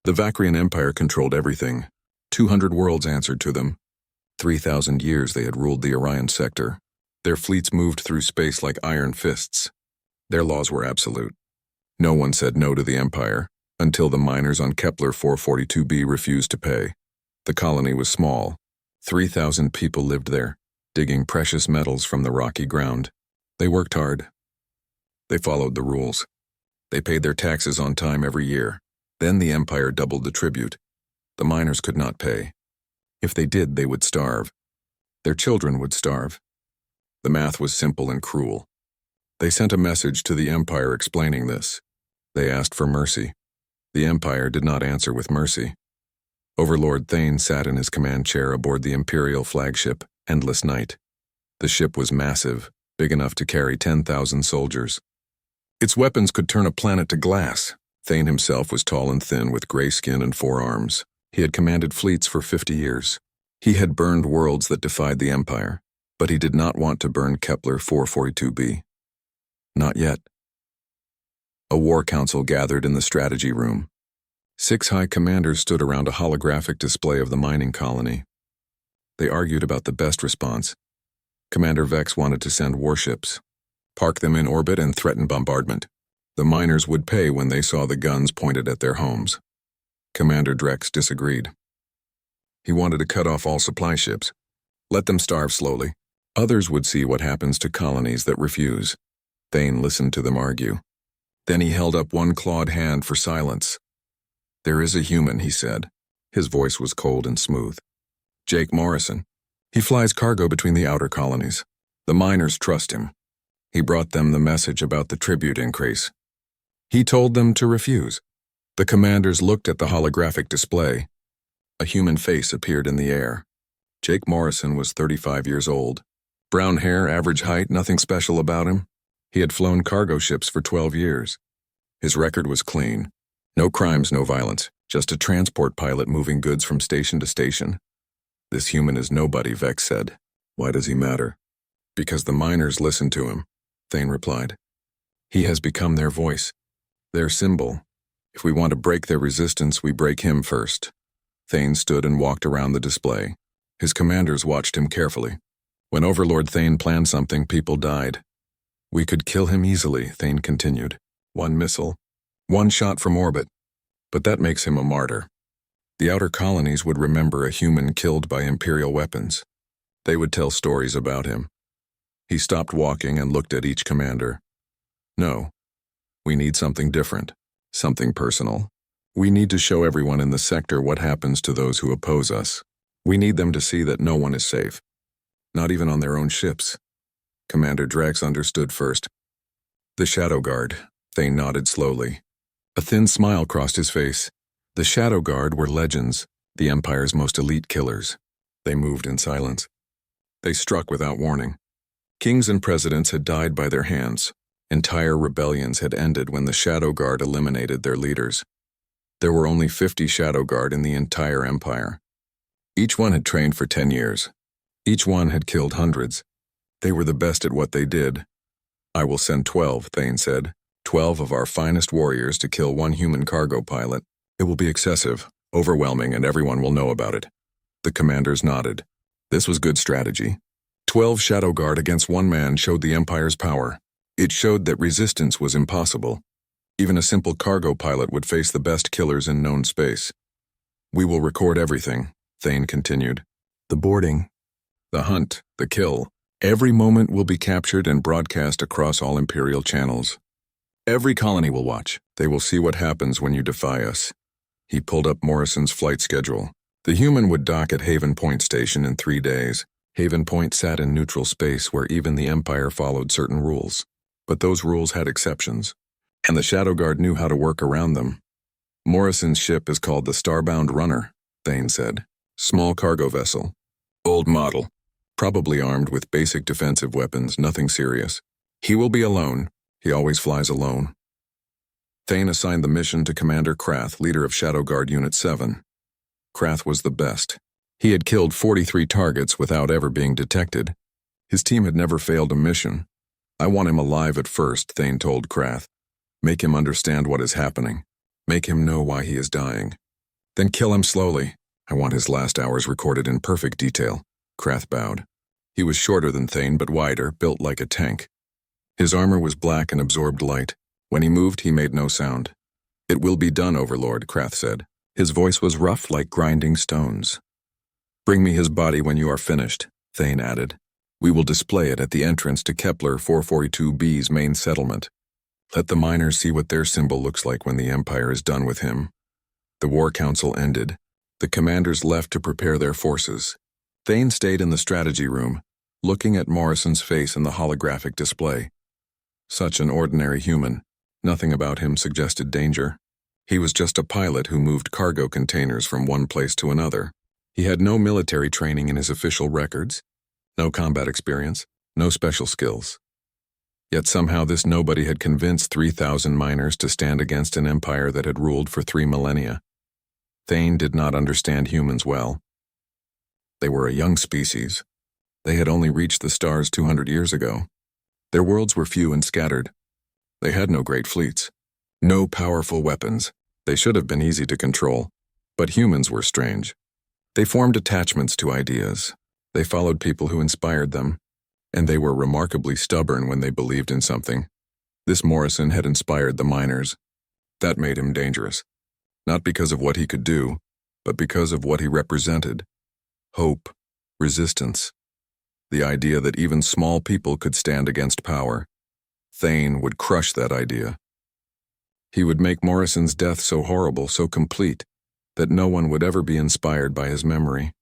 The Vakrian Empire controlled everything. 200 worlds answered to them. 3,000 years they had ruled the Orion sector. Their fleets moved through space like iron fists. Their laws were absolute. No one said no to the Empire, until the miners on Kepler 442b refused to pay. The colony was small. 3,000 people lived there, digging precious metals from the rocky ground. They worked hard. They followed the rules. They paid their taxes on time every year. Then the Empire doubled the tribute. The miners could not pay. If they did, they would starve. Their children would starve. The math was simple and cruel. They sent a message to the Empire explaining this. They asked for mercy. The Empire did not answer with mercy. Overlord Thane sat in his command chair aboard the Imperial flagship, Endless Night. The ship was massive, big enough to carry 10,000 soldiers. Its weapons could turn a planet to glass. Thane himself was tall and thin with gray skin and 4 arms. He had commanded fleets for 50 years. He had burned worlds that defied the Empire, but he did not want to burn Kepler 442b. Not yet. A war council gathered in the strategy room. 6 high commanders stood around a holographic display of the mining colony. They argued about the best response. Commander Vex wanted to send warships, park them in orbit and threaten bombardment. The miners would pay when they saw the guns pointed at their homes. Commander Drex disagreed. He wanted to cut off all supply ships. Let them starve slowly. Others would see what happens to colonies that refuse. Thane listened to them argue. Then he held up one clawed hand for silence. There is a human, he said. His voice was cold and smooth. Jake Morrison. He flies cargo between the outer colonies. The miners trust him. He brought them the message about the tribute increase. He told them to refuse. The commanders looked at the holographic display. A human face appeared in the air. Jake Morrison was 35 years old. Brown hair, average height, nothing special about him. He had flown cargo ships for 12 years. His record was clean. No crimes, no violence, just a transport pilot moving goods from station to station. This human is nobody, Vex said. Why does he matter? Because the miners listen to him, Thane replied. He has become their voice, their symbol. If we want to break their resistance, we break him first. Thane stood and walked around the display. His commanders watched him carefully. When Overlord Thane planned something, people died. We could kill him easily, Thane continued. 1 missile, 1 shot from orbit. But that makes him a martyr. The outer colonies would remember a human killed by Imperial weapons. They would tell stories about him. He stopped walking and looked at each commander. No, we need something different, something personal. We need to show everyone in the sector what happens to those who oppose us. We need them to see that no one is safe, not even on their own ships. Commander Drax understood first. The Shadow Guard, Thane nodded slowly. A thin smile crossed his face. The Shadow Guard were legends, the Empire's most elite killers. They moved in silence. They struck without warning. Kings and presidents had died by their hands. Entire rebellions had ended when the Shadow Guard eliminated their leaders. There were only 50 Shadow Guard in the entire Empire. Each one had trained for 10 years. Each one had killed hundreds. They were the best at what they did. I will send 12, Thane said. 12 of our finest warriors to kill 1 human cargo pilot. It will be excessive, overwhelming, and everyone will know about it. The commanders nodded. This was good strategy. 12 Shadow Guard against 1 man showed the Empire's power. It showed that resistance was impossible. Even a simple cargo pilot would face the best killers in known space. We will record everything, Thane continued. The boarding, the hunt, the kill. Every moment will be captured and broadcast across all Imperial channels. Every colony will watch. They will see what happens when you defy us. He pulled up Morrison's flight schedule. The human would dock at Haven Point Station in 3 days. Haven Point sat in neutral space where even the Empire followed certain rules. But those rules had exceptions, and the Shadow Guard knew how to work around them. Morrison's ship is called the Starbound Runner, Thane said. Small cargo vessel. Old model. Probably armed with basic defensive weapons, nothing serious. He will be alone. He always flies alone. Thane assigned the mission to Commander Krath, leader of Shadow Guard Unit 7. Krath was the best. He had killed 43 targets without ever being detected. His team had never failed a mission. I want him alive at first, Thane told Krath. Make him understand what is happening. Make him know why he is dying. Then kill him slowly. I want his last hours recorded in perfect detail. Krath bowed. He was shorter than Thane but wider, built like a tank. His armor was black and absorbed light. When he moved, he made no sound. It will be done, Overlord, Krath said. His voice was rough like grinding stones. Bring me his body when you are finished, Thane added. We will display it at the entrance to Kepler 442b's main settlement. Let the miners see what their symbol looks like when the Empire is done with him. The War Council ended. The commanders left to prepare their forces. Thane stayed in the strategy room, looking at Morrison's face in the holographic display. Such an ordinary human. Nothing about him suggested danger. He was just a pilot who moved cargo containers from one place to another. He had no military training in his official records, no combat experience, no special skills. Yet somehow this nobody had convinced 3,000 miners to stand against an empire that had ruled for 3 millennia. Thane did not understand humans well. They were a young species. They had only reached the stars 200 years ago. Their worlds were few and scattered. They had no great fleets, no powerful weapons. They should have been easy to control. But humans were strange. They formed attachments to ideas. They followed people who inspired them. And they were remarkably stubborn when they believed in something. This Morrison had inspired the miners. That made him dangerous. Not because of what he could do, but because of what he represented. Hope, resistance. The idea that even small people could stand against power. Thane would crush that idea. He would make Morrison's death so horrible, so complete, that no one would ever be inspired by his memory.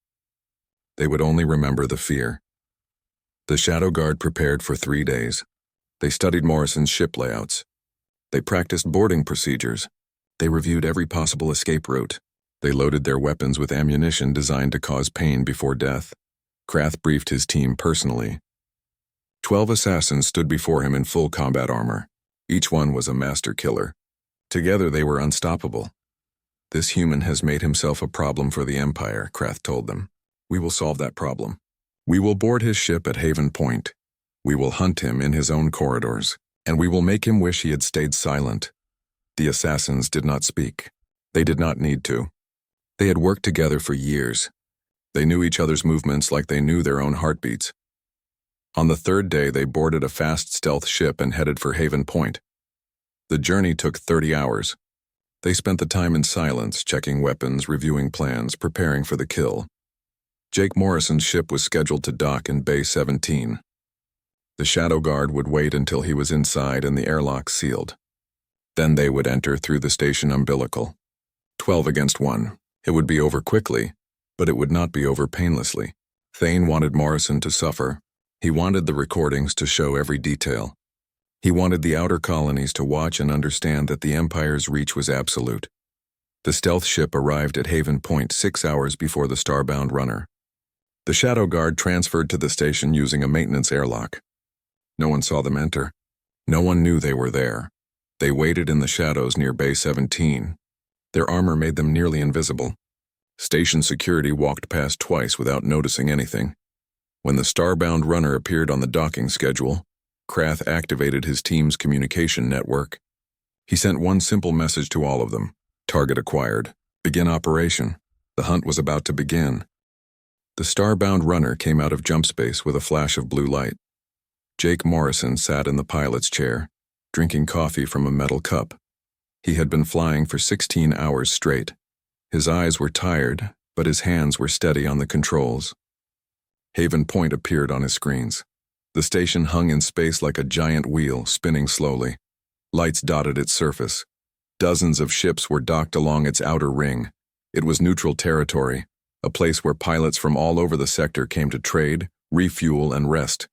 They would only remember the fear. The Shadow Guard prepared for 3 days. They studied Morrison's ship layouts. They practiced boarding procedures. They reviewed every possible escape route. They loaded their weapons with ammunition designed to cause pain before death. Krath briefed his team personally. 12 assassins stood before him in full combat armor. Each one was a master killer. Together they were unstoppable. This human has made himself a problem for the Empire, Krath told them. We will solve that problem. We will board his ship at Haven Point. We will hunt him in his own corridors, and we will make him wish he had stayed silent. The assassins did not speak. They did not need to. They had worked together for years. They knew each other's movements like they knew their own heartbeats. On the 3rd day, they boarded a fast stealth ship and headed for Haven Point. The journey took 30 hours. They spent the time in silence, checking weapons, reviewing plans, preparing for the kill. Jake Morrison's ship was scheduled to dock in Bay 17. The Shadow Guard would wait until he was inside and the airlock sealed. Then they would enter through the station umbilical. 12 against 1. It would be over quickly, but it would not be over painlessly. Thane wanted Morrison to suffer. He wanted the recordings to show every detail. He wanted the outer colonies to watch and understand that the Empire's reach was absolute. The stealth ship arrived at Haven Point 6 hours before the starbound runner. The Shadow Guard transferred to the station using a maintenance airlock. No one saw them enter. No one knew they were there. They waited in the shadows near Bay 17. Their armor made them nearly invisible. Station security walked past twice without noticing anything. When the starbound runner appeared on the docking schedule, Krath activated his team's communication network. He sent one simple message to all of them. Target acquired. Begin operation. The hunt was about to begin. The starbound runner came out of jump space with a flash of blue light. Jake Morrison sat in the pilot's chair, drinking coffee from a metal cup. He had been flying for 16 hours straight. His eyes were tired, but his hands were steady on the controls. Haven Point appeared on his screens. The station hung in space like a giant wheel, spinning slowly. Lights dotted its surface. Dozens of ships were docked along its outer ring. It was neutral territory, a place where pilots from all over the sector came to trade, refuel, and rest.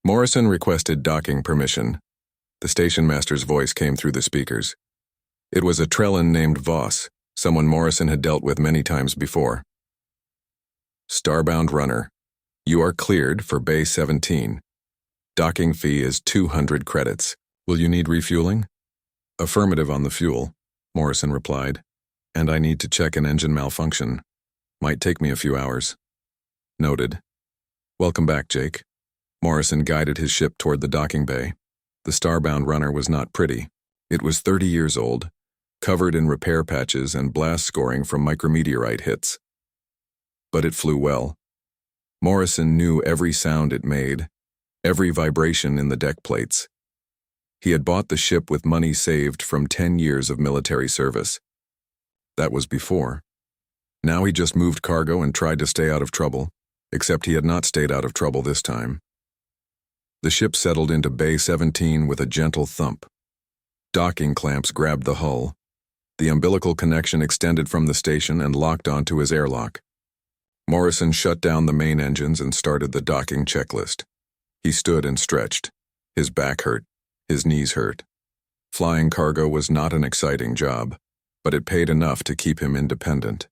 Morrison requested docking permission. The station master's voice came through the speakers. It was a Trellin named Voss, someone Morrison had dealt with many times before. Starbound runner, you are cleared for Bay 17. Docking fee is 200 credits. Will you need refueling? Affirmative on the fuel, Morrison replied. And I need to check an engine malfunction. Might take me a few hours. Noted. Welcome back, Jake. Morrison guided his ship toward the docking bay. The starbound runner was not pretty. It was 30 years old. covered in repair patches and blast scoring from micrometeorite hits. But it flew well. Morrison knew every sound it made, every vibration in the deck plates. He had bought the ship with money saved from 10 years of military service. That was before. Now he just moved cargo and tried to stay out of trouble, except he had not stayed out of trouble this time. The ship settled into Bay 17 with a gentle thump. Docking clamps grabbed the hull. The umbilical connection extended from the station and locked onto his airlock. Morrison shut down the main engines and started the docking checklist. He stood and stretched. His back hurt. His knees hurt. Flying cargo was not an exciting job, but it paid enough to keep him independent.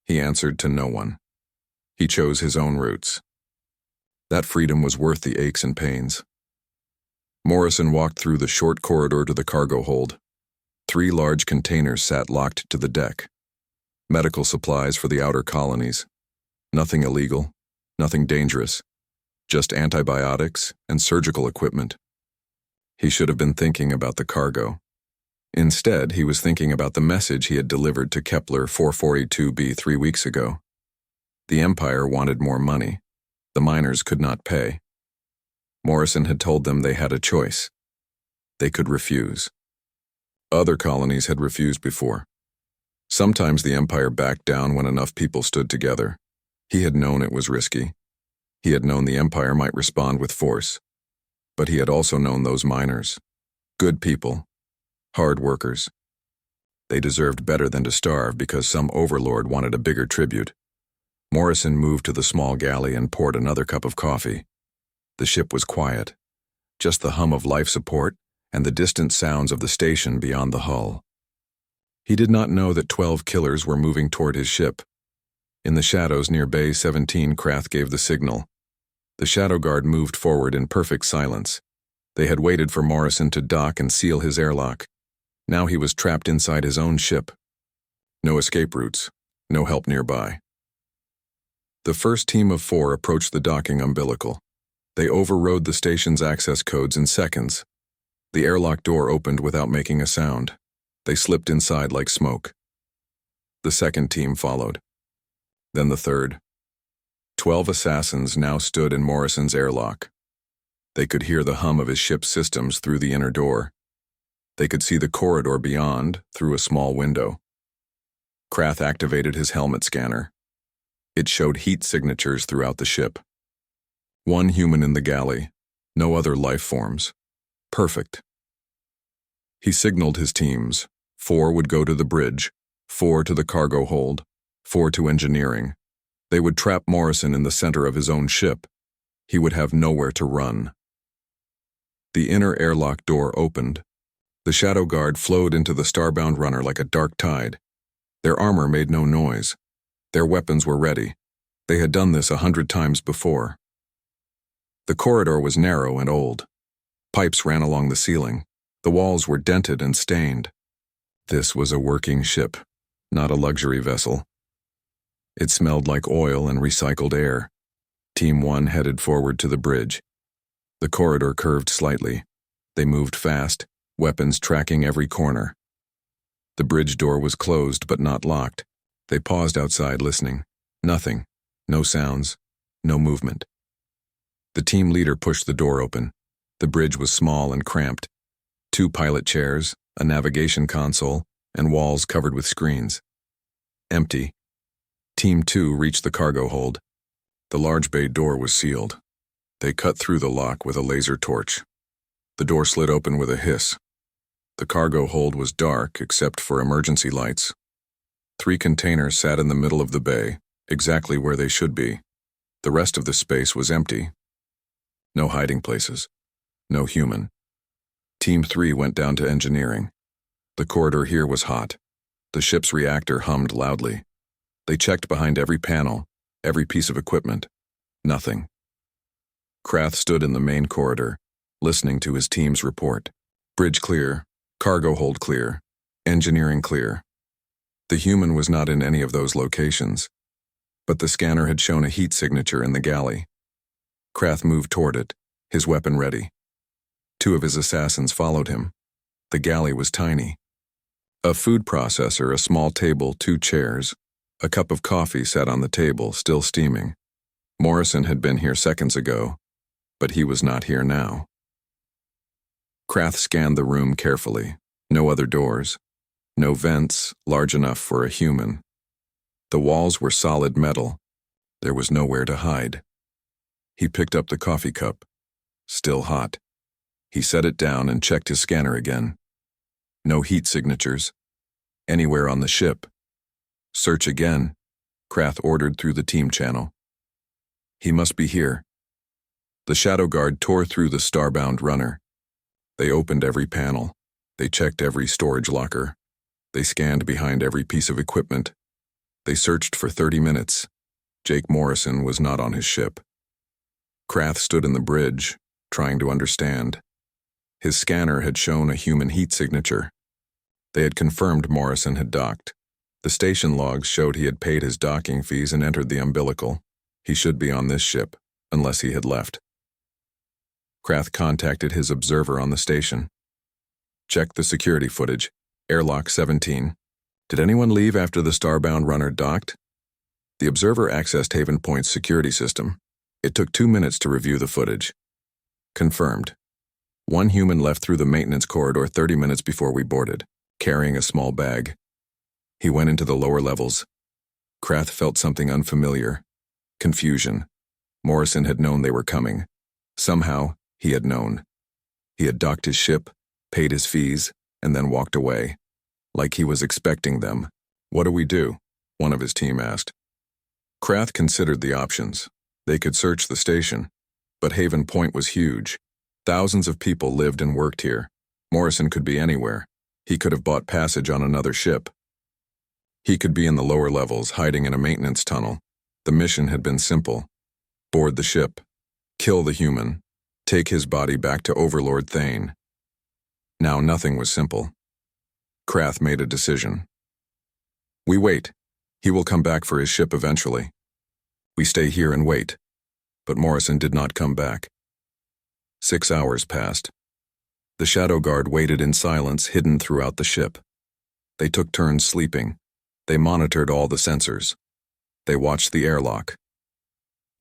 He answered to no one. He chose his own routes. That freedom was worth the aches and pains. Morrison walked through the short corridor to the cargo hold. 3 large containers sat locked to the deck. Medical supplies for the outer colonies. Nothing illegal, nothing dangerous, just antibiotics and surgical equipment. He should have been thinking about the cargo. Instead, he was thinking about the message he had delivered to Kepler 442b 3 weeks ago. The Empire wanted more money. The miners could not pay. Morrison had told them they had a choice. They could refuse. Other colonies had refused before. Sometimes the Empire backed down when enough people stood together. He had known it was risky. He had known the Empire might respond with force. But he had also known those miners. Good people. Hard workers. They deserved better than to starve because some overlord wanted a bigger tribute. Morrison moved to the small galley and poured another cup of coffee. The ship was quiet. Just the hum of life support and the distant sounds of the station beyond the hull. He did not know that 12 killers were moving toward his ship. In the shadows near Bay 17, Krath gave the signal. The shadow guard moved forward in perfect silence. They had waited for Morrison to dock and seal his airlock. Now he was trapped inside his own ship. No escape routes, no help nearby. The first team of 4 approached the docking umbilical. They overrode the station's access codes in seconds. The airlock door opened without making a sound. They slipped inside like smoke. The second team followed. Then the third. 12 assassins now stood in Morrison's airlock. They could hear the hum of his ship's systems through the inner door. They could see the corridor beyond through a small window. Krath activated his helmet scanner. It showed heat signatures throughout the ship. 1 human in the galley, no other life forms. Perfect. He signaled his teams. 4 would go to the bridge, 4 to the cargo hold, 4 to engineering. They would trap Morrison in the center of his own ship. He would have nowhere to run. The inner airlock door opened. The shadow guard flowed into the starbound runner like a dark tide. Their armor made no noise. Their weapons were ready. They had done this 100 times before. The corridor was narrow and old. Pipes ran along the ceiling. The walls were dented and stained. This was a working ship, not a luxury vessel. It smelled like oil and recycled air. Team 1 headed forward to the bridge. The corridor curved slightly. They moved fast, weapons tracking every corner. The bridge door was closed but not locked. They paused outside listening. Nothing. No sounds. No movement. The team leader pushed the door open. The bridge was small and cramped. 2 pilot chairs, a navigation console, and walls covered with screens. Empty. Team 2 reached the cargo hold. The large bay door was sealed. They cut through the lock with a laser torch. The door slid open with a hiss. The cargo hold was dark except for emergency lights. 3 containers sat in the middle of the bay, exactly where they should be. The rest of the space was empty. No hiding places. No human. Team 3 went down to engineering. The corridor here was hot. The ship's reactor hummed loudly. They checked behind every panel, every piece of equipment. Nothing. Krath stood in the main corridor, listening to his team's report. Bridge clear. Cargo hold clear. Engineering clear. The human was not in any of those locations, but the scanner had shown a heat signature in the galley. Krath moved toward it, his weapon ready. 2 of his assassins followed him. The galley was tiny. A food processor, a small table, 2 chairs. A cup of coffee sat on the table, still steaming. Morrison had been here seconds ago, but he was not here now. Krath scanned the room carefully. No other doors. No vents large enough for a human. The walls were solid metal. There was nowhere to hide. He picked up the coffee cup. Still hot. He set it down and checked his scanner again. No heat signatures. Anywhere on the ship. Search again, Krath ordered through the team channel. He must be here. The Shadow Guard tore through the starbound runner. They opened every panel. They checked every storage locker. They scanned behind every piece of equipment. They searched for 30 minutes. Jake Morrison was not on his ship. Krath stood in the bridge, trying to understand. His scanner had shown a human heat signature. They had confirmed Morrison had docked. The station logs showed he had paid his docking fees and entered the umbilical. He should be on this ship, unless he had left. Krath contacted his observer on the station. Check the security footage. Airlock 17. Did anyone leave after the starbound runner docked? The observer accessed Haven Point's security system. It took 2 minutes to review the footage. Confirmed. 1 human left through the maintenance corridor 30 minutes before we boarded, carrying a small bag. He went into the lower levels. Krath felt something unfamiliar. Confusion. Morrison had known they were coming. Somehow, he had known. He had docked his ship, paid his fees, and then walked away. Like he was expecting them. What do we do? One of his team asked. Krath considered the options. They could search the station. But Haven Point was huge. Thousands of people lived and worked here. Morrison could be anywhere. He could have bought passage on another ship. He could be in the lower levels, hiding in a maintenance tunnel. The mission had been simple. Board the ship. Kill the human. Take his body back to Overlord Thane. Now nothing was simple. Krath made a decision. We wait. He will come back for his ship eventually. We stay here and wait. But Morrison did not come back. 6 hours passed. The Shadow Guard waited in silence, hidden throughout the ship. They took turns sleeping. They monitored all the sensors. They watched the airlock.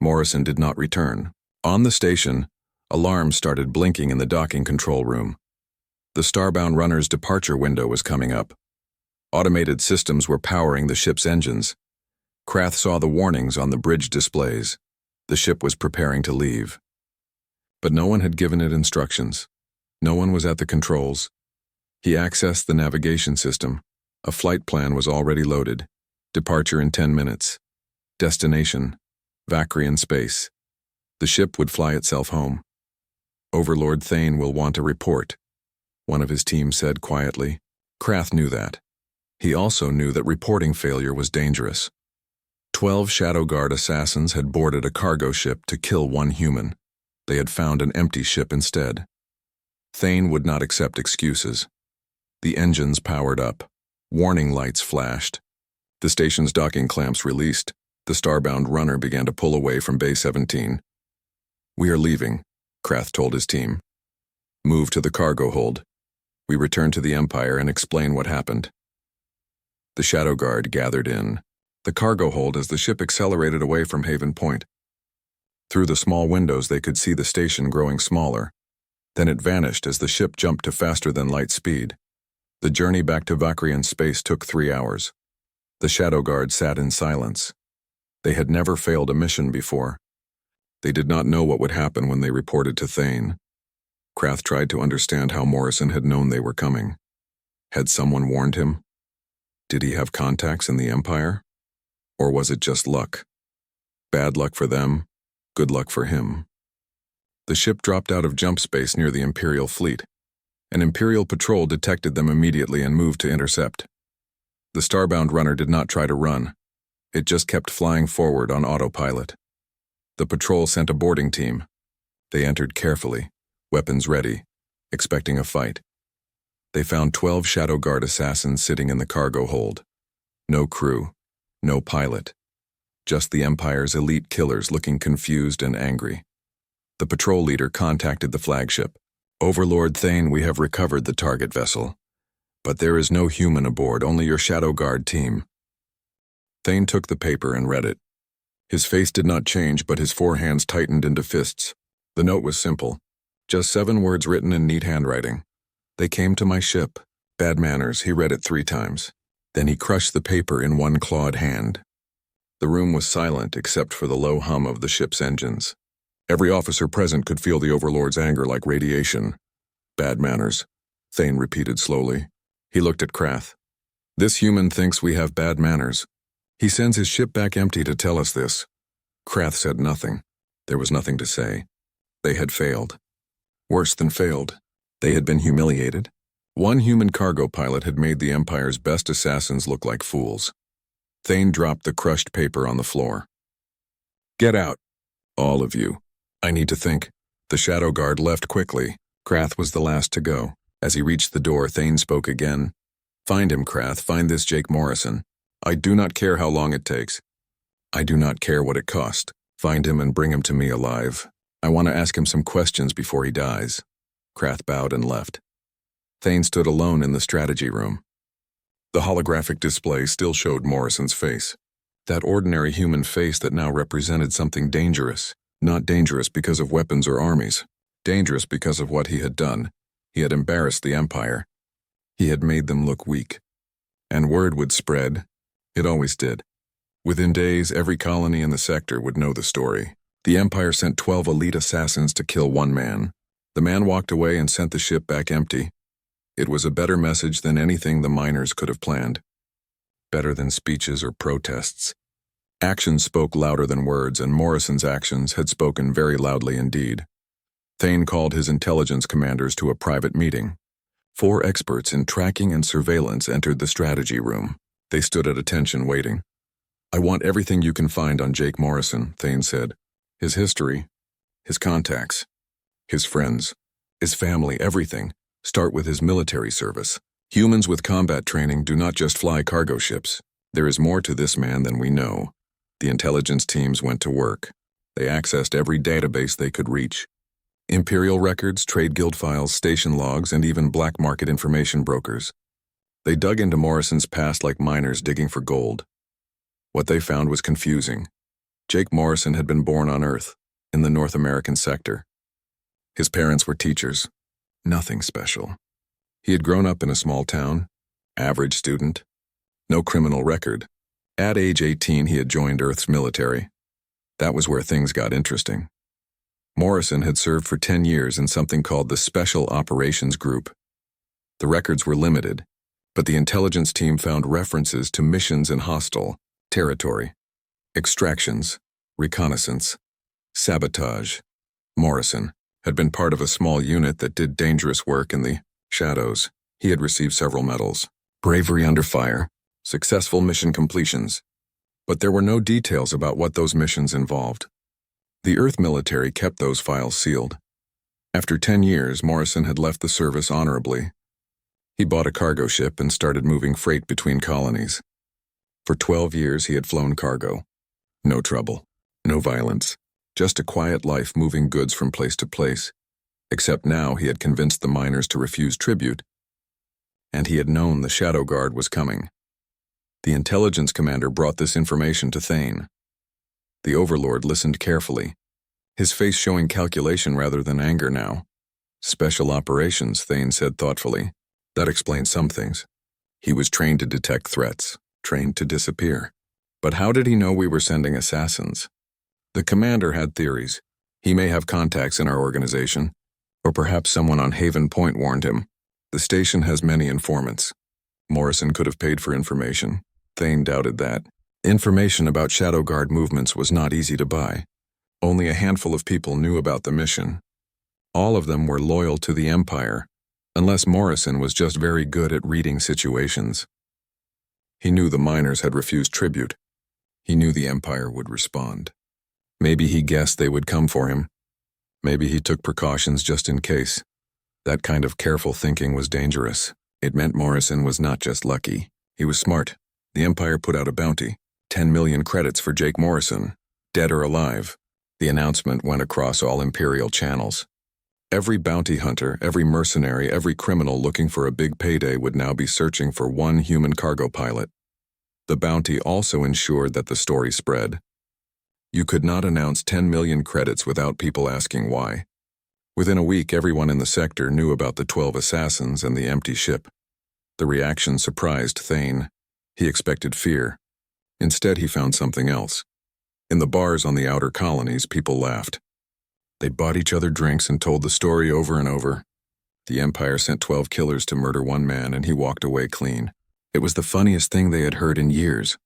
Morrison did not return. On the station, alarms started blinking in the docking control room. The starbound runner's departure window was coming up. Automated systems were powering the ship's engines. Krath saw the warnings on the bridge displays. The ship was preparing to leave. But no one had given it instructions. No one was at the controls. He accessed the navigation system. A flight plan was already loaded. Departure in 10 minutes. Destination, Vakrian space. The ship would fly itself home. Overlord Thane will want a report, one of his team said quietly. Krath knew that. He also knew that reporting failure was dangerous. 12 Shadow Guard assassins had boarded a cargo ship to kill 1 human. They had found an empty ship instead. Thane would not accept excuses. The engines powered up. Warning lights flashed. The station's docking clamps released. The starbound runner began to pull away from Bay 17. We are leaving, Krath told his team. Move to the cargo hold. We return to the Empire and explain what happened. The Shadow Guard gathered in the cargo hold as the ship accelerated away from Haven Point. Through the small windows they could see the station growing smaller. Then it vanished as the ship jumped to faster-than-light speed. The journey back to Vakrian space took 3 hours. The Shadow Guard sat in silence. They had never failed a mission before. They did not know what would happen when they reported to Thane. Krath tried to understand how Morrison had known they were coming. Had someone warned him? Did he have contacts in the Empire? Or was it just luck? Bad luck for them, good luck for him. The ship dropped out of jump space near the Imperial fleet. An Imperial patrol detected them immediately and moved to intercept. The starbound runner did not try to run. It just kept flying forward on autopilot. The patrol sent a boarding team. They entered carefully, weapons ready, expecting a fight. They found 12 Shadow Guard assassins sitting in the cargo hold. No crew, no pilot. Just the Empire's elite killers looking confused and angry. The patrol leader contacted the flagship. Overlord Thane, we have recovered the target vessel. But there is no human aboard, only your Shadow Guard team. Thane took the paper and read it. His face did not change, but his four hands tightened into fists. The note was simple. Just 7 words written in neat handwriting. They came to my ship. Bad manners. He read it 3 times. Then he crushed the paper in one clawed hand. The room was silent except for the low hum of the ship's engines. Every officer present could feel the Overlord's anger like radiation. Bad manners, Thane repeated slowly. He looked at Krath. This human thinks we have bad manners. He sends his ship back empty to tell us this. Krath said nothing. There was nothing to say. They had failed. Worse than failed. They had been humiliated. One human cargo pilot had made the Empire's best assassins look like fools. Thane dropped the crushed paper on the floor. Get out. All of you. I need to think. The Shadow Guard left quickly. Krath was the last to go. As he reached the door, Thane spoke again. Find him, Krath. Find this Jake Morrison. I do not care how long it takes. I do not care what it cost. Find him and bring him to me alive. I want to ask him some questions before he dies. Krath bowed and left. Thane stood alone in the strategy room. The holographic display still showed Morrison's face. That ordinary human face that now represented something dangerous. Not dangerous because of weapons or armies. Dangerous because of what he had done. He had embarrassed the Empire. He had made them look weak. And word would spread. It always did. Within days, every colony in the sector would know the story. The Empire sent 12 elite assassins to kill one man. The man walked away and sent the ship back empty. It was a better message than anything the miners could have planned. Better than speeches or protests. Actions spoke louder than words, and Morrison's actions had spoken very loudly indeed. Thane called his intelligence commanders to a private meeting. 4 experts in tracking and surveillance entered the strategy room. They stood at attention waiting. I want everything you can find on Jake Morrison, Thane said. His history, his contacts, his friends, his family, everything. Start with his military service. Humans with combat training do not just fly cargo ships. There is more to this man than we know. The intelligence teams went to work. They accessed every database they could reach. Imperial records, trade guild files, station logs, and even black market information brokers. They dug into Morrison's past like miners digging for gold. What they found was confusing. Jake Morrison had been born on Earth, in the North American sector. His parents were teachers. Nothing special. He had grown up in a small town, average student, no criminal record. At age 18, he had joined Earth's military. That was where things got interesting. Morrison had served for 10 years in something called the Special Operations Group. The records were limited, but the intelligence team found references to missions in hostile territory, extractions, reconnaissance, sabotage. Morrison had been part of a small unit that did dangerous work in the shadows. He had received several medals, bravery under fire, successful mission completions. But there were no details about what those missions involved. The Earth military kept those files sealed. After 10 years, Morrison had left the service honorably. He bought a cargo ship and started moving freight between colonies. For 12 years, he had flown cargo. No trouble, no violence, just a quiet life moving goods from place to place. Except now he had convinced the miners to refuse tribute, and he had known the Shadow Guard was coming. The intelligence commander brought this information to Thane. The Overlord listened carefully, his face showing calculation rather than anger now. Special operations, Thane said thoughtfully. That explains some things. He was trained to detect threats, trained to disappear. But how did he know we were sending assassins? The commander had theories. He may have contacts in our organization, or perhaps someone on Haven Point warned him. The station has many informants. Morrison could have paid for information. Thane doubted that. Information about Shadow Guard movements was not easy to buy. Only a handful of people knew about the mission. All of them were loyal to the Empire, unless Morrison was just very good at reading situations. He knew the miners had refused tribute. He knew the Empire would respond. Maybe he guessed they would come for him. Maybe he took precautions just in case. That kind of careful thinking was dangerous. It meant Morrison was not just lucky. He was smart. The Empire put out a bounty, 10 million credits for Jake Morrison, dead or alive. The announcement went across all Imperial channels. Every bounty hunter, every mercenary, every criminal looking for a big payday would now be searching for one human cargo pilot. The bounty also ensured that the story spread. You could not announce 10 million credits without people asking why. Within a week, everyone in the sector knew about the 12 assassins and the empty ship. The reaction surprised Thane. He expected fear. Instead, he found something else. In the bars on the outer colonies, people laughed. They bought each other drinks and told the story over and over. The Empire sent 12 killers to murder one man, and he walked away clean. It was the funniest thing they had heard in years.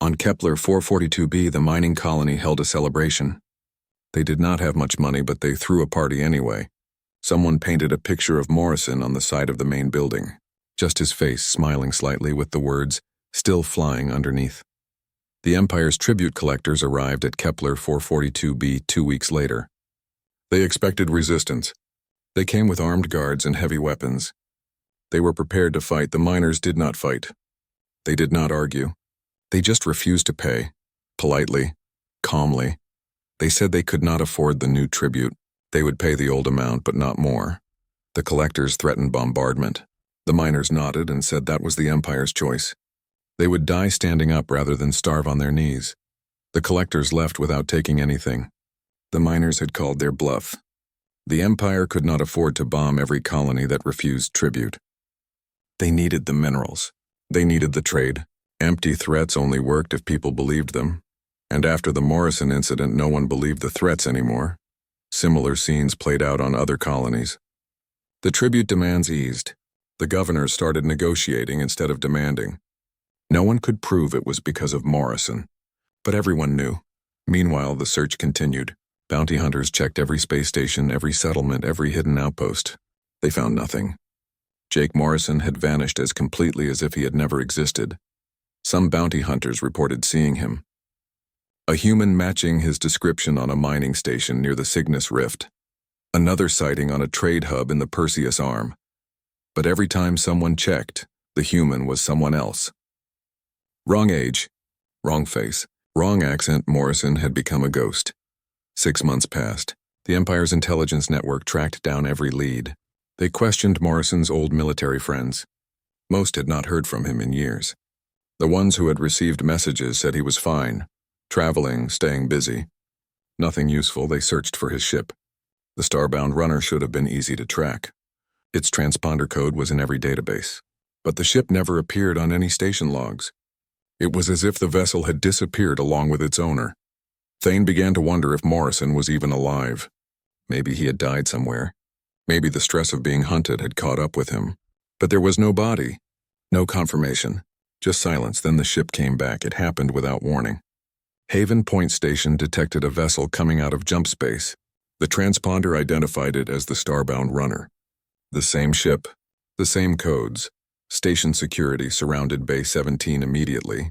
On Kepler 442b, the mining colony held a celebration. They did not have much money, but they threw a party anyway. Someone painted a picture of Morrison on the side of the main building, just his face smiling slightly with the words, "Still flying," underneath. The Empire's tribute collectors arrived at Kepler 442b 2 weeks later. They expected resistance. They came with armed guards and heavy weapons. They were prepared to fight. The miners did not fight. They did not argue. They just refused to pay. Politely, calmly. They said they could not afford the new tribute. They would pay the old amount, but not more. The collectors threatened bombardment. The miners nodded and said that was the Empire's choice. They would die standing up rather than starve on their knees. The collectors left without taking anything. The miners had called their bluff. The Empire could not afford to bomb every colony that refused tribute. They needed the minerals. They needed the trade. Empty threats only worked if people believed them. And after the Morrison incident, no one believed the threats anymore. Similar scenes played out on other colonies. The tribute demands eased. The governors started negotiating instead of demanding. No one could prove it was because of Morrison, but everyone knew. Meanwhile, the search continued. Bounty hunters checked every space station, every settlement, every hidden outpost. They found nothing. Jake Morrison had vanished as completely as if he had never existed. Some bounty hunters reported seeing him. A human matching his description on a mining station near the Cygnus Rift. Another sighting on a trade hub in the Perseus Arm. But every time someone checked, the human was someone else. Wrong age, wrong face, wrong accent. Morrison had become a ghost. 6 months passed. The Empire's intelligence network tracked down every lead. They questioned Morrison's old military friends. Most had not heard from him in years. The ones who had received messages said he was fine, traveling, staying busy. Nothing useful. They searched for his ship. The starbound runner should have been easy to track. Its transponder code was in every database. But the ship never appeared on any station logs. It was as if the vessel had disappeared along with its owner. Thane began to wonder if Morrison was even alive. Maybe he had died somewhere. Maybe the stress of being hunted had caught up with him. But there was no body, no confirmation, just silence. Then the ship came back. It happened without warning. Haven Point Station detected a vessel coming out of jump space. The transponder identified it as the starbound runner. The same ship, the same codes. Station security surrounded Bay 17 immediately.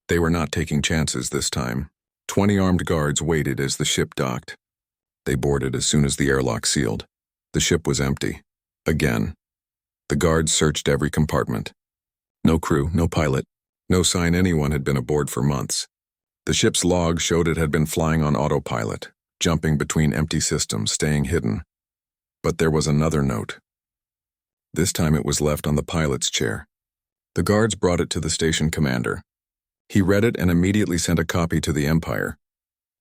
They were not taking chances this time. 20 armed guards waited as the ship docked. They boarded as soon as the airlock sealed. The ship was empty. Again. The guards searched every compartment. No crew, no pilot, no sign anyone had been aboard for months. The ship's log showed it had been flying on autopilot, jumping between empty systems, staying hidden. But there was another note. This time it was left on the pilot's chair. The guards brought it to the station commander. He read it and immediately sent a copy to the Empire.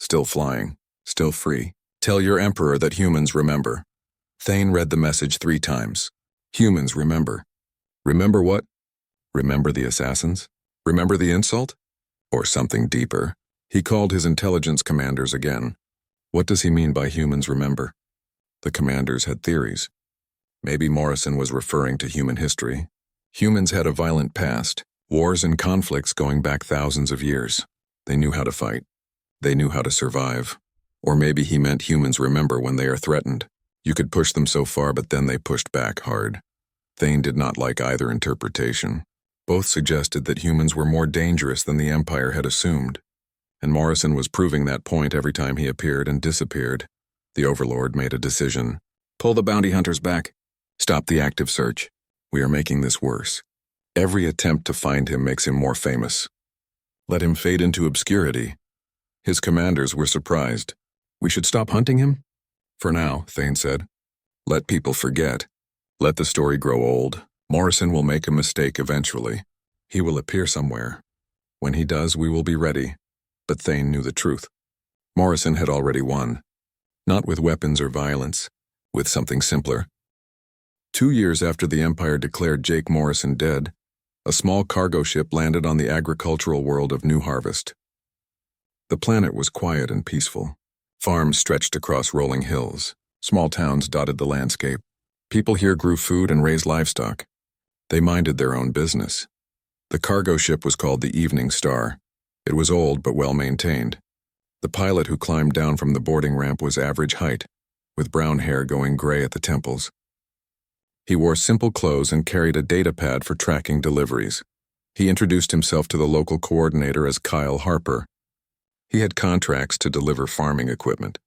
Still flying, still free. Tell your emperor that humans remember. Thane read the message 3 times. Humans remember. Remember what? Remember the assassins? Remember the insult? Or something deeper? He called his intelligence commanders again. What does he mean by humans remember? The commanders had theories. Maybe Morrison was referring to human history. Humans had a violent past, wars and conflicts going back thousands of years. They knew how to fight. They knew how to survive. Or maybe he meant humans remember when they are threatened. You could push them so far, but then they pushed back hard. Thane did not like either interpretation. Both suggested that humans were more dangerous than the Empire had assumed. And Morrison was proving that point every time he appeared and disappeared. The Overlord made a decision. Pull the bounty hunters back. Stop the active search. We are making this worse. Every attempt to find him makes him more famous. Let him fade into obscurity. His commanders were surprised. We should stop hunting him? For now, Thane said. Let people forget. Let the story grow old. Morrison will make a mistake eventually. He will appear somewhere. When he does, we will be ready. But Thane knew the truth. Morrison had already won. Not with weapons or violence, with something simpler. 2 years after the Empire declared Jake Morrison dead, a small cargo ship landed on the agricultural world of New Harvest. The planet was quiet and peaceful. Farms stretched across rolling hills. Small towns dotted the landscape. People here grew food and raised livestock. They minded their own business. The cargo ship was called the Evening Star. It was old but well maintained. The pilot who climbed down from the boarding ramp was average height, with brown hair going gray at the temples. He wore simple clothes and carried a data pad for tracking deliveries. He introduced himself to the local coordinator as Kyle Harper. He had contracts to deliver farming equipment.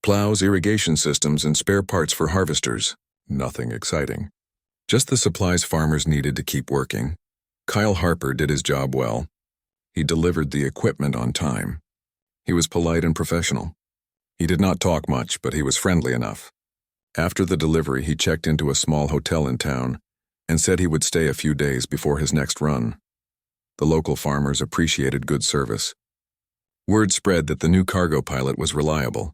Plows, irrigation systems, and spare parts for harvesters. Nothing exciting. Just the supplies farmers needed to keep working. Kyle Harper did his job well. He delivered the equipment on time. He was polite and professional. He did not talk much, but he was friendly enough. After the delivery, he checked into a small hotel in town and said he would stay a few days before his next run. The local farmers appreciated good service. Word spread that the new cargo pilot was reliable.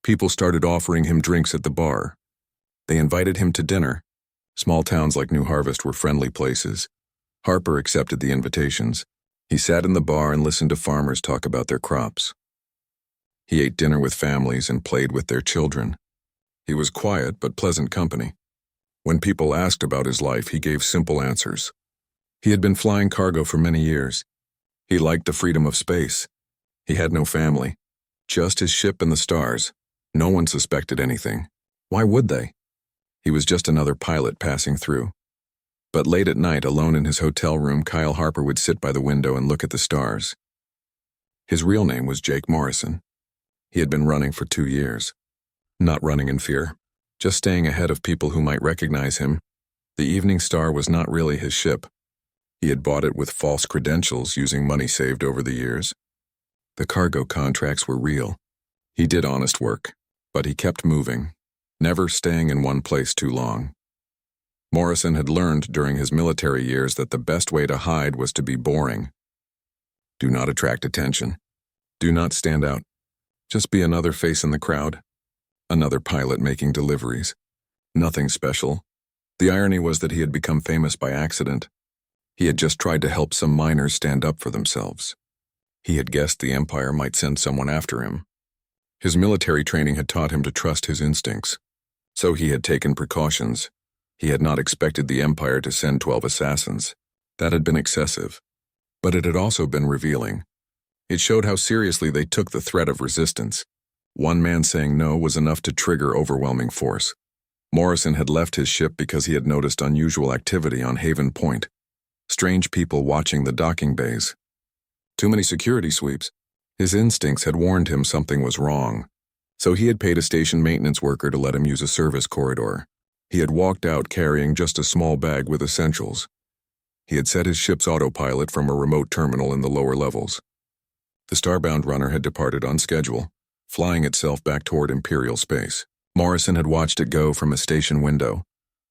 People started offering him drinks at the bar. They invited him to dinner. Small towns like New Harvest were friendly places. Harper accepted the invitations. He sat in the bar and listened to farmers talk about their crops. He ate dinner with families and played with their children. He was quiet but pleasant company. When people asked about his life, he gave simple answers. He had been flying cargo for many years. He liked the freedom of space. He had no family, just his ship and the stars. No one suspected anything. Why would they? He was just another pilot passing through. But late at night, alone in his hotel room, Kyle Harper would sit by the window and look at the stars. His real name was Jake Morrison. He had been running for 2 years. Not running in fear, just staying ahead of people who might recognize him. The Evening Star was not really his ship. He had bought it with false credentials using money saved over the years. The cargo contracts were real. He did honest work, but he kept moving, never staying in one place too long. Morrison had learned during his military years that the best way to hide was to be boring. Do not attract attention. Do not stand out. Just be another face in the crowd. Another pilot making deliveries. Nothing special. The irony was that he had become famous by accident. He had just tried to help some miners stand up for themselves. He had guessed the Empire might send someone after him. His military training had taught him to trust his instincts. So he had taken precautions. He had not expected the Empire to send 12 assassins. That had been excessive. But it had also been revealing. It showed how seriously they took the threat of resistance. One man saying no was enough to trigger overwhelming force. Morrison had left his ship because he had noticed unusual activity on Haven Point. Strange people watching the docking bays. Too many security sweeps. His instincts had warned him something was wrong. So he had paid a station maintenance worker to let him use a service corridor. He had walked out carrying just a small bag with essentials. He had set his ship's autopilot from a remote terminal in the lower levels. The starbound runner had departed on schedule, flying itself back toward Imperial space. Morrison had watched it go from a station window.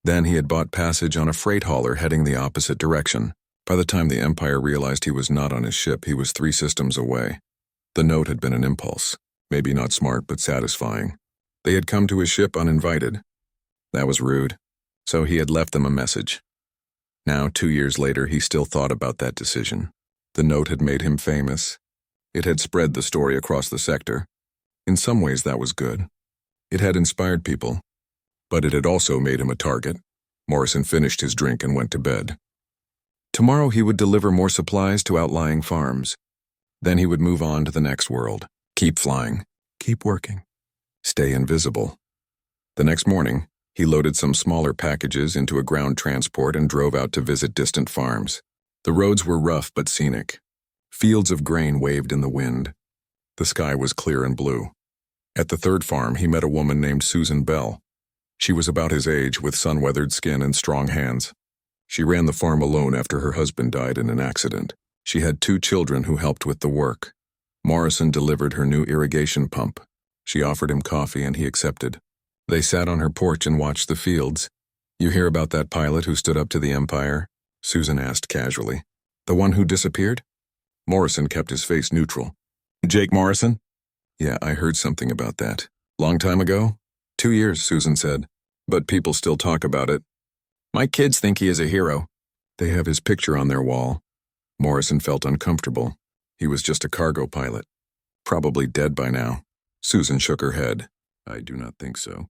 Then he had bought passage on a freight hauler heading the opposite direction. By the time the Empire realized he was not on his ship, he was 3 systems away. The note had been an impulse, maybe not smart but satisfying. They had come to his ship uninvited. That was rude, so he had left them a message. Now, 2 years later, he still thought about that decision. The note had made him famous. It had spread the story across the sector. In some ways, that was good. It had inspired people, but it had also made him a target. Morrison finished his drink and went to bed. Tomorrow he would deliver more supplies to outlying farms. Then he would move on to the next world. Keep flying. Keep working. Stay invisible. The next morning, he loaded some smaller packages into a ground transport and drove out to visit distant farms. The roads were rough but scenic. Fields of grain waved in the wind. The sky was clear and blue. At the third farm, he met a woman named Susan Bell. She was about his age, with sun-weathered skin and strong hands. She ran the farm alone after her husband died in an accident. She had 2 children who helped with the work. Morrison delivered her new irrigation pump. She offered him coffee and he accepted. They sat on her porch and watched the fields. "You hear about that pilot who stood up to the Empire?" Susan asked casually. "The one who disappeared?" Morrison kept his face neutral. "Jake Morrison?" "Yeah, I heard something about that. Long time ago?" 2 years, Susan said. "But people still talk about it. My kids think he is a hero." "They have his picture on their wall." Morrison felt uncomfortable. He was just a cargo pilot. Probably dead by now. Susan shook her head. "I do not think so.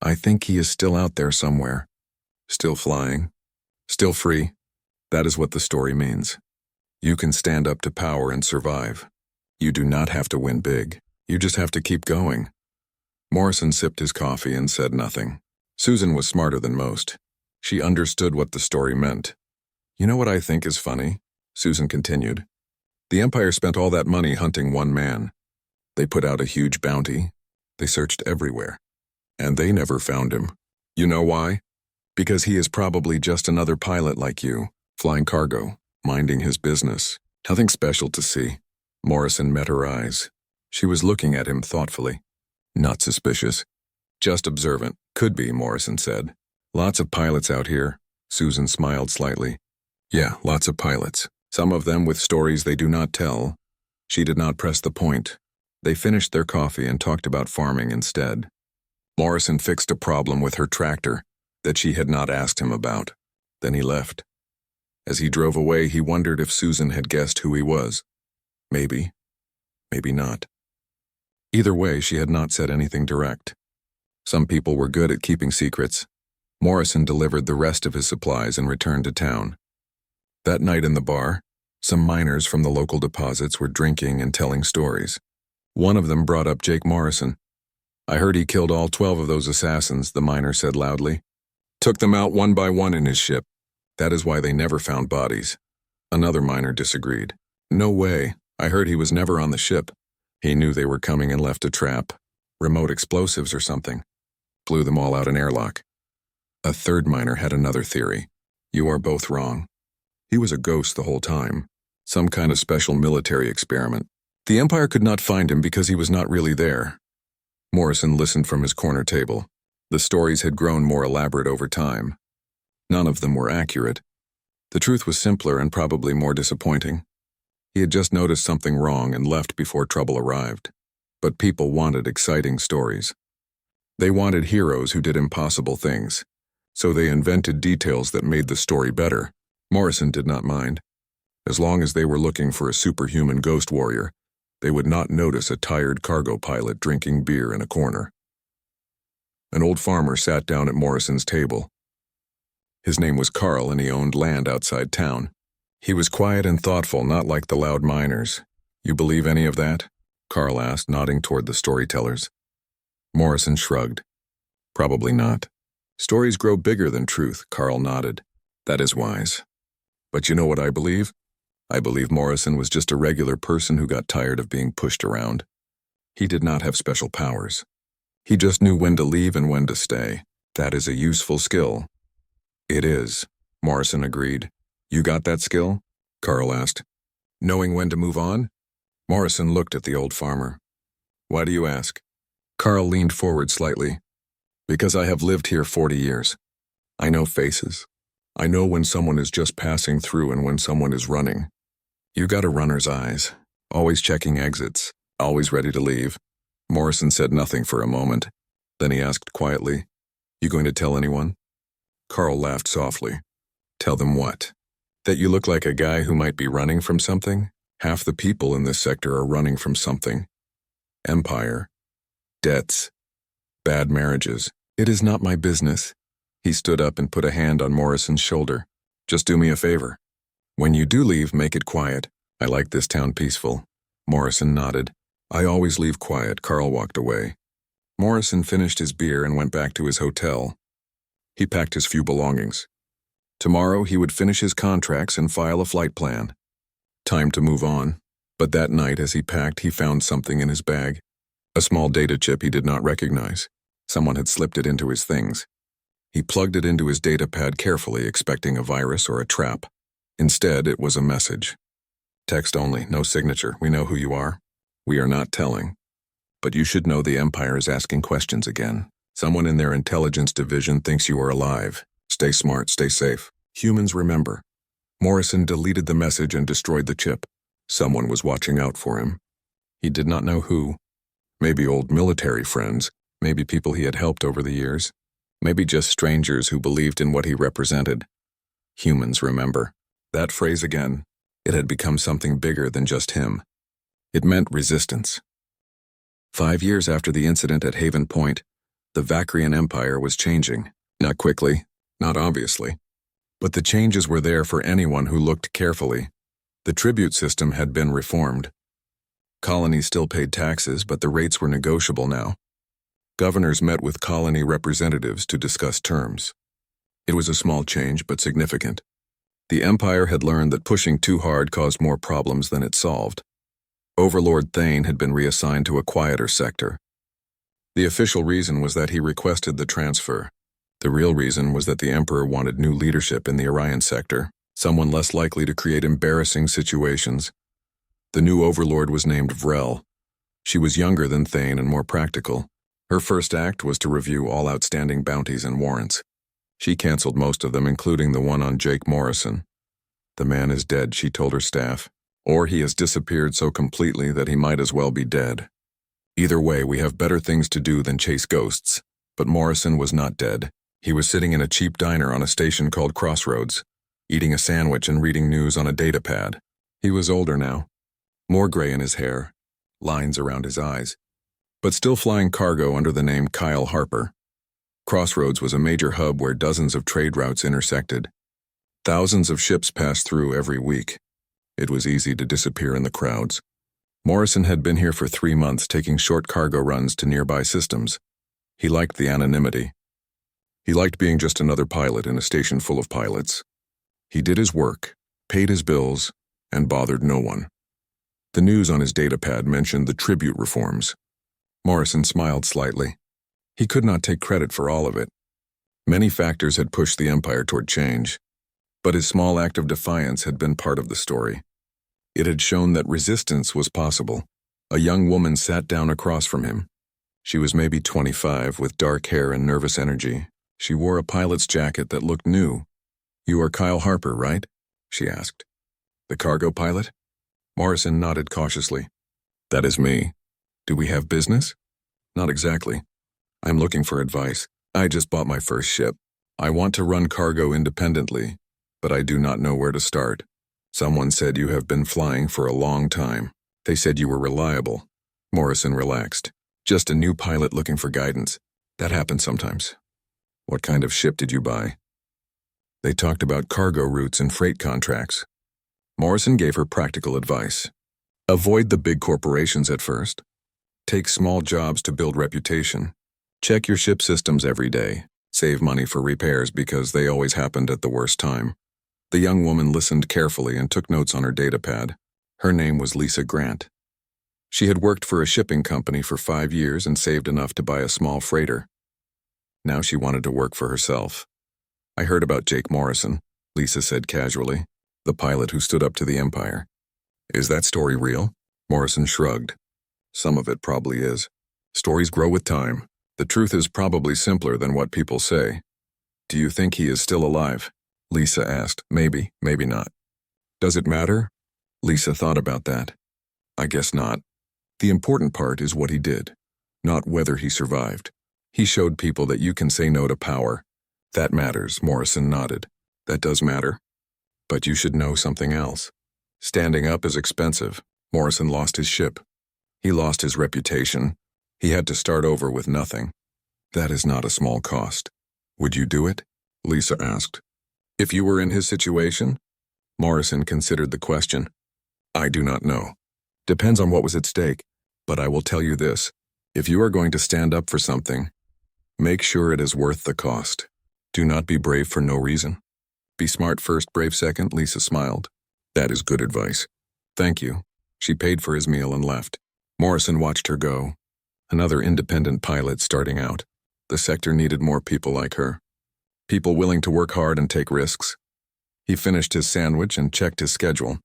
I think he is still out there somewhere. Still flying. Still free. That is what the story means. You can stand up to power and survive. You do not have to win big. You just have to keep going." Morrison sipped his coffee and said nothing. Susan was smarter than most. She understood what the story meant. "You know what I think is funny?" Susan continued. "The Empire spent all that money hunting one man. They put out a huge bounty. They searched everywhere. And they never found him. You know why? Because he is probably just another pilot like you, flying cargo, minding his business. Nothing special to see." Morrison met her eyes. She was looking at him thoughtfully. Not suspicious. "Just observant. Could be," Morrison said. "Lots of pilots out here." Susan smiled slightly. "Yeah, lots of pilots. Some of them with stories they do not tell." She did not press the point. They finished their coffee and talked about farming instead. Morrison fixed a problem with her tractor that she had not asked him about. Then he left. As he drove away, he wondered if Susan had guessed who he was. Maybe. Maybe not. Either way, she had not said anything direct. Some people were good at keeping secrets. Morrison delivered the rest of his supplies and returned to town. That night in the bar, some miners from the local deposits were drinking and telling stories. One of them brought up Jake Morrison. "I heard he killed all 12 of those assassins," the miner said loudly. "Took them out one by one in his ship. That is why they never found bodies." Another miner disagreed. "No way. I heard he was never on the ship. He knew they were coming and left a trap. Remote explosives or something. Blew them all out an airlock." A third miner had another theory. "You are both wrong. He was a ghost the whole time. Some kind of special military experiment. The Empire could not find him because he was not really there." Morrison listened from his corner table. The stories had grown more elaborate over time. None of them were accurate. The truth was simpler and probably more disappointing. He had just noticed something wrong and left before trouble arrived. But people wanted exciting stories. They wanted heroes who did impossible things. So they invented details that made the story better. Morrison did not mind. As long as they were looking for a superhuman ghost warrior, they would not notice a tired cargo pilot drinking beer in a corner. An old farmer sat down at Morrison's table. His name was Carl and he owned land outside town. He was quiet and thoughtful, not like the loud miners. "You believe any of that?" Carl asked, nodding toward the storytellers. Morrison shrugged. "Probably not." "Stories grow bigger than truth," Carl nodded. "That is wise. But you know what I believe? I believe Morrison was just a regular person who got tired of being pushed around. He did not have special powers. He just knew when to leave and when to stay. That is a useful skill." "It is," Morrison agreed. "You got that skill?" Carl asked. "Knowing when to move on?" Morrison looked at the old farmer. "Why do you ask?" Carl leaned forward slightly. "Because I have lived here 40 years. I know faces. I know when someone is just passing through and when someone is running. You got a runner's eyes, always checking exits, always ready to leave." Morrison said nothing for a moment. Then he asked quietly, "You going to tell anyone?" Carl laughed softly. "Tell them what? That you look like a guy who might be running from something? Half the people in this sector are running from something. Empire. Debts. Bad marriages. It is not my business." He stood up and put a hand on Morrison's shoulder. "Just do me a favor. When you do leave, make it quiet. I like this town peaceful." Morrison nodded. "I always leave quiet." Carl walked away. Morrison finished his beer and went back to his hotel. He packed his few belongings. Tomorrow he would finish his contracts and file a flight plan. Time to move on. But that night as he packed, he found something in his bag. A small data chip he did not recognize. Someone had slipped it into his things. He plugged it into his data pad carefully, expecting a virus or a trap. Instead, it was a message. "Text only, no signature. We know who you are. We are not telling. But you should know the Empire is asking questions again. Someone in their intelligence division thinks you are alive. Stay smart, stay safe. Humans remember. Morrison deleted the message and destroyed the chip. Someone was watching out for him. He did not know who. Maybe old military friends, maybe people he had helped over the years, maybe just strangers who believed in what he represented. Humans remember. That phrase again, it had become something bigger than just him. It meant resistance. 5 years after the incident at Haven Point, the Vacrian Empire was changing. Not quickly, not obviously. But the changes were there for anyone who looked carefully. The tribute system had been reformed. Colonies still paid taxes, but the rates were negotiable now. Governors met with colony representatives to discuss terms. It was a small change, but significant. The Empire had learned that pushing too hard caused more problems than it solved. Overlord Thane had been reassigned to a quieter sector. The official reason was that he requested the transfer. The real reason was that the Emperor wanted new leadership in the Orion sector, someone less likely to create embarrassing situations. The new overlord was named Vrel. She was younger than Thane and more practical. Her first act was to review all outstanding bounties and warrants. She canceled most of them, including the one on Jake Morrison. The man is dead, she told her staff, or he has disappeared so completely that he might as well be dead. Either way, we have better things to do than chase ghosts. But Morrison was not dead. He was sitting in a cheap diner on a station called Crossroads, eating a sandwich and reading news on a datapad. He was older now. More gray in his hair, lines around his eyes, but still flying cargo under the name Kyle Harper. Crossroads was a major hub where dozens of trade routes intersected. Thousands of ships passed through every week. It was easy to disappear in the crowds. Morrison had been here for 3 months taking short cargo runs to nearby systems. He liked the anonymity. He liked being just another pilot in a station full of pilots. He did his work, paid his bills, and bothered no one. The news on his datapad mentioned the tribute reforms. Morrison smiled slightly. He could not take credit for all of it. Many factors had pushed the Empire toward change, but his small act of defiance had been part of the story. It had shown that resistance was possible. A young woman sat down across from him. She was maybe 25, with dark hair and nervous energy. She wore a pilot's jacket that looked new. "You are Kyle Harper, right?" she asked. "The cargo pilot?" Morrison nodded cautiously. "That is me. Do we have business?" "Not exactly. I'm looking for advice. I just bought my first ship. I want to run cargo independently, but I do not know where to start. Someone said you have been flying for a long time. They said you were reliable." Morrison relaxed. "Just a new pilot looking for guidance. That happens sometimes." "What kind of ship did you buy?" They talked about cargo routes and freight contracts. Morrison gave her practical advice. Avoid the big corporations at first. Take small jobs to build reputation. Check your ship systems every day. Save money for repairs because they always happened at the worst time. The young woman listened carefully and took notes on her datapad. Her name was Lisa Grant. She had worked for a shipping company for 5 years and saved enough to buy a small freighter. Now she wanted to work for herself. "I heard about Jake Morrison," Lisa said casually, "the pilot who stood up to the Empire. Is that story real?" Morrison shrugged. "Some of it probably is. Stories grow with time. The truth is probably simpler than what people say." "Do you think he is still alive?" Lisa asked. "Maybe, maybe not." "Does it matter?" Lisa thought about that. "I guess not. The important part is what he did, not whether he survived. He showed people that you can say no to power. That matters," Morrison nodded. "That does matter. But you should know something else. Standing up is expensive." Morrison lost his ship. He lost his reputation. He had to start over with nothing. That is not a small cost. "Would you do it?" Lisa asked. "If you were in his situation?" Morrison considered the question. "I do not know. Depends on what was at stake. But I will tell you this. If you are going to stand up for something, make sure it is worth the cost. Do not be brave for no reason. Be smart first, brave second," Lisa smiled. "That is good advice. Thank you." She paid for his meal and left. Morrison watched her go. Another independent pilot starting out. The sector needed more people like her. People willing to work hard and take risks. He finished his sandwich and checked his schedule.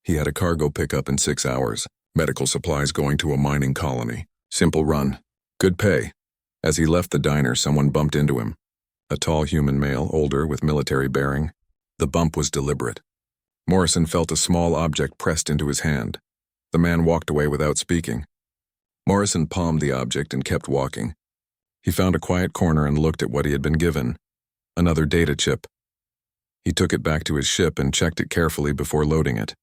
He had a cargo pickup in 6 hours. Medical supplies going to a mining colony. Simple run. Good pay. As he left the diner, someone bumped into him. A tall human male, older, with military bearing. The bump was deliberate. Morrison felt a small object pressed into his hand. The man walked away without speaking. Morrison palmed the object and kept walking. He found a quiet corner and looked at what he had been given. Another data chip. He took it back to his ship and checked it carefully before loading it.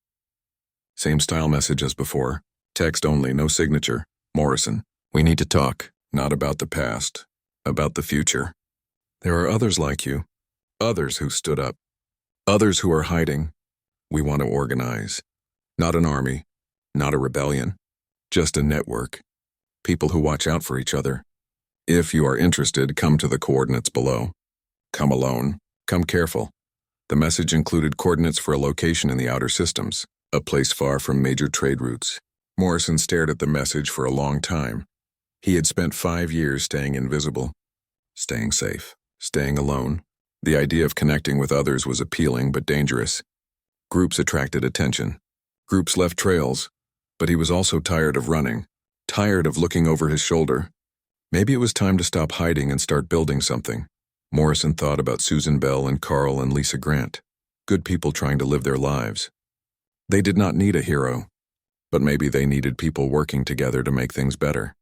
Same style message as before. Text only, no signature. Morrison, we need to talk, not about the past, about the future. There are others like you. Others who stood up. Others who are hiding. We want to organize. Not an army, not a rebellion, just a network. People who watch out for each other. If you are interested, come to the coordinates below. Come alone. Come careful. The message included coordinates for a location in the outer systems, a place far from major trade routes. Morrison stared at the message for a long time. He had spent 5 years staying invisible, staying safe, staying alone. The idea of connecting with others was appealing but dangerous. Groups attracted attention. Groups left trails, but he was also tired of running, tired of looking over his shoulder. Maybe it was time to stop hiding and start building something. Morrison thought about Susan Bell and Carl and Lisa Grant, good people trying to live their lives. They did not need a hero, but maybe they needed people working together to make things better.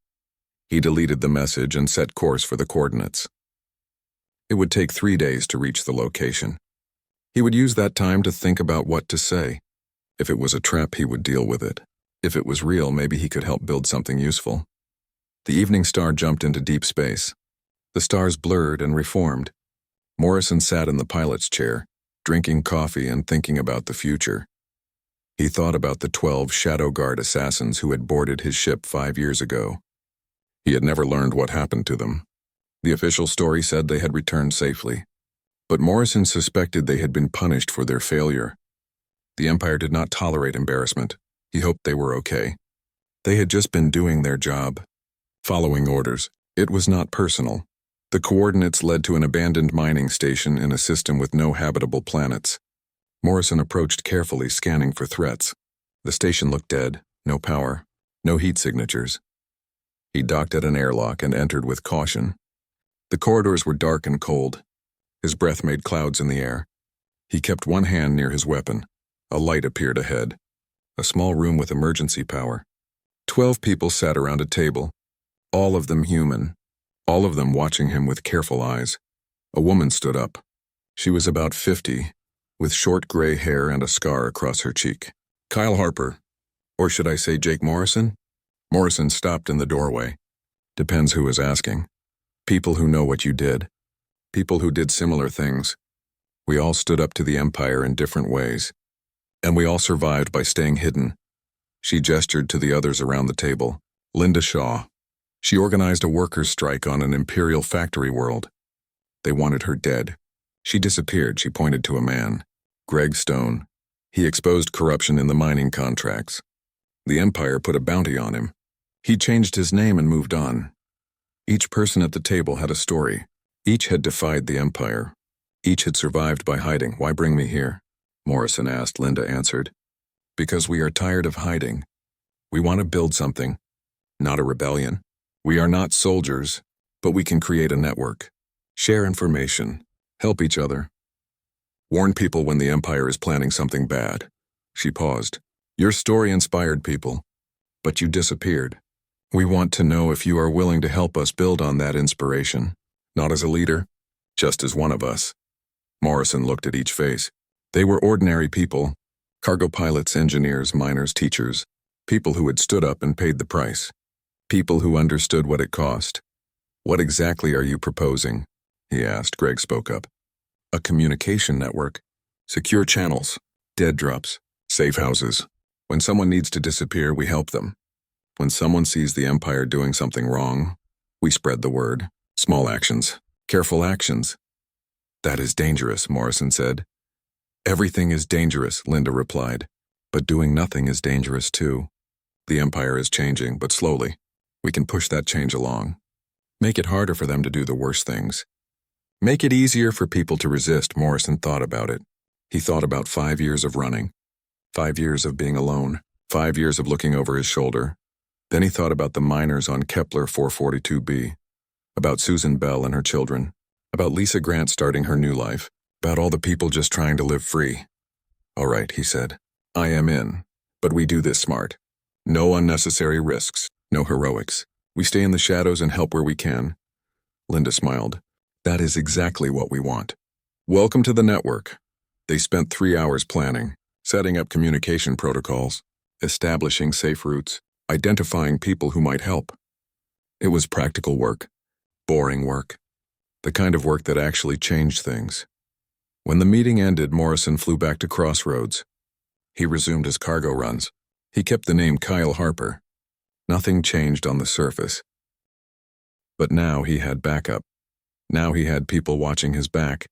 He deleted the message and set course for the coordinates. It would take 3 days to reach the location. He would use that time to think about what to say. If it was a trap, he would deal with it. If it was real, maybe he could help build something useful. The evening star jumped into deep space. The stars blurred and reformed. Morrison sat in the pilot's chair, drinking coffee and thinking about the future. He thought about the 12 Shadow Guard assassins who had boarded his ship 5 years ago. He had never learned what happened to them. The official story said they had returned safely, but Morrison suspected they had been punished for their failure. The Empire did not tolerate embarrassment. He hoped they were okay. They had just been doing their job, following orders. It was not personal. The coordinates led to an abandoned mining station in a system with no habitable planets. Morrison approached carefully, scanning for threats. The station looked dead, no power, no heat signatures. He docked at an airlock and entered with caution. The corridors were dark and cold. His breath made clouds in the air. He kept one hand near his weapon. A light appeared ahead. A small room with emergency power. 12 people sat around a table, all of them human, all of them watching him with careful eyes. A woman stood up. She was about 50, with short gray hair and a scar across her cheek. Kyle Harper, or should I say Jake Morrison? Morrison stopped in the doorway. Depends who is asking. People who know what you did. People who did similar things. We all stood up to the Empire in different ways. And we all survived by staying hidden. She gestured to the others around the table. Linda Shaw. She organized a workers' strike on an Imperial factory world. They wanted her dead. She disappeared, she pointed to a man. Greg Stone. He exposed corruption in the mining contracts. The Empire put a bounty on him. He changed his name and moved on. Each person at the table had a story. Each had defied the Empire. Each had survived by hiding. Why bring me here? Morrison asked. Linda answered. Because we are tired of hiding. We want to build something, not a rebellion. We are not soldiers, but we can create a network. Share information. Help each other. Warn people when the Empire is planning something bad. She paused. Your story inspired people, but you disappeared. We want to know if you are willing to help us build on that inspiration, not as a leader, just as one of us. Morrison looked at each face. They were ordinary people, cargo pilots, engineers, miners, teachers, people who had stood up and paid the price, people who understood what it cost. What exactly are you proposing? He asked. Greg spoke up. A communication network, secure channels, dead drops, safe houses. When someone needs to disappear, we help them. When someone sees the Empire doing something wrong, we spread the word. Small actions, careful actions. That is dangerous, Morrison said. Everything is dangerous, Linda replied. But doing nothing is dangerous too. The Empire is changing, but slowly. We can push that change along. Make it harder for them to do the worst things. Make it easier for people to resist. Morrison thought about it. He thought about 5 years of running, 5 years of being alone, 5 years of looking over his shoulder. Then he thought about the miners on Kepler 442b. About Susan Bell and her children. About Lisa Grant starting her new life. About all the people just trying to live free. "All right," he said. "I am in. But we do this smart. No unnecessary risks. No heroics. We stay in the shadows and help where we can." Linda smiled. "That is exactly what we want. Welcome to the network." They spent 3 hours planning, setting up communication protocols, establishing safe routes, identifying people who might help. It was practical work, boring work, the kind of work that actually changed things. When the meeting ended, Morrison flew back to Crossroads. He resumed his cargo runs. He kept the name Kyle Harper. Nothing changed on the surface. But now he had backup. Now he had people watching his back,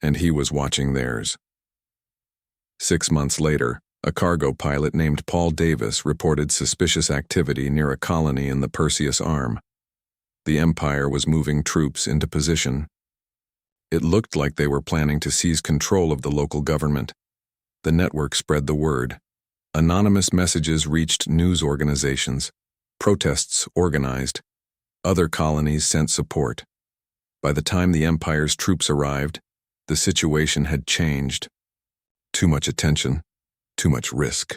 and he was watching theirs. 6 months later, a cargo pilot named Paul Davis reported suspicious activity near a colony in the Perseus Arm. The Empire was moving troops into position. It looked like they were planning to seize control of the local government. The network spread the word. Anonymous messages reached news organizations. Protests organized. Other colonies sent support. By the time the Empire's troops arrived, the situation had changed. Too much attention, too much risk.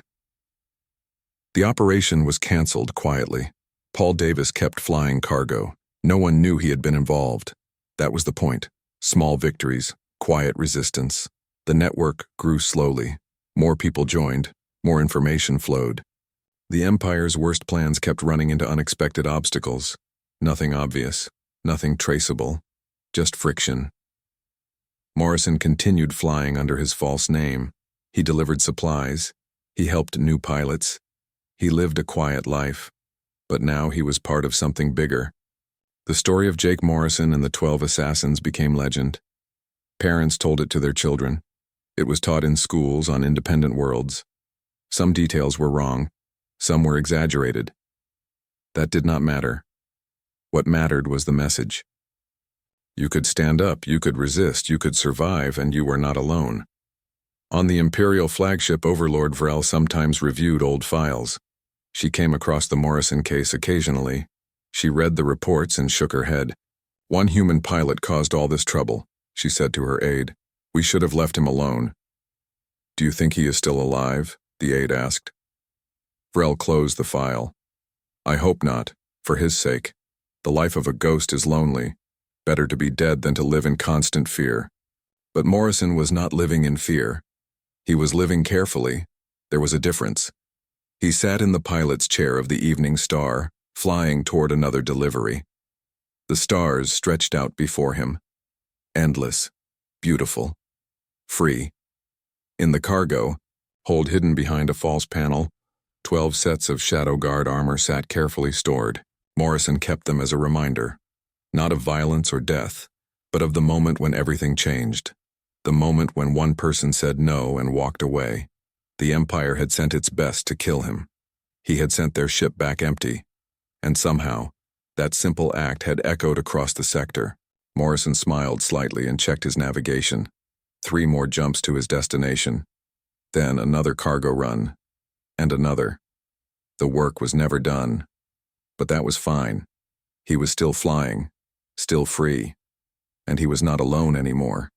The operation was canceled quietly. Paul Davis kept flying cargo. No one knew he had been involved. That was the point. Small victories, quiet resistance. The network grew slowly. More people joined. More information flowed. The Empire's worst plans kept running into unexpected obstacles. Nothing obvious, nothing traceable, just friction. Morrison continued flying under his false name. He delivered supplies. He helped new pilots. He lived a quiet life. But now he was part of something bigger. The story of Jake Morrison and the 12 assassins became legend. Parents told it to their children. It was taught in schools on independent worlds. Some details were wrong. Some were exaggerated. That did not matter. What mattered was the message. You could stand up, you could resist, you could survive, and you were not alone. On the Imperial flagship, Overlord Vrel sometimes reviewed old files. She came across the Morrison case occasionally. She read the reports and shook her head. "One human pilot caused all this trouble," she said to her aide. "We should have left him alone." "Do you think he is still alive?" the aide asked. Vrel closed the file. "I hope not, for his sake. The life of a ghost is lonely. Better to be dead than to live in constant fear." But Morrison was not living in fear. He was living carefully. There was a difference. He sat in the pilot's chair of the Evening Star, flying toward another delivery. The stars stretched out before him. Endless, beautiful, free. In the cargo, hold hidden behind a false panel, 12 sets of Shadow Guard armor sat carefully stored. Morrison kept them as a reminder, not of violence or death, but of the moment when everything changed. The moment when one person said no and walked away. The Empire had sent its best to kill him. He had sent their ship back empty. And somehow, that simple act had echoed across the sector. Morrison smiled slightly and checked his navigation. 3 more jumps to his destination. Then another cargo run. And another. The work was never done. But that was fine. He was still flying, still free. And he was not alone anymore.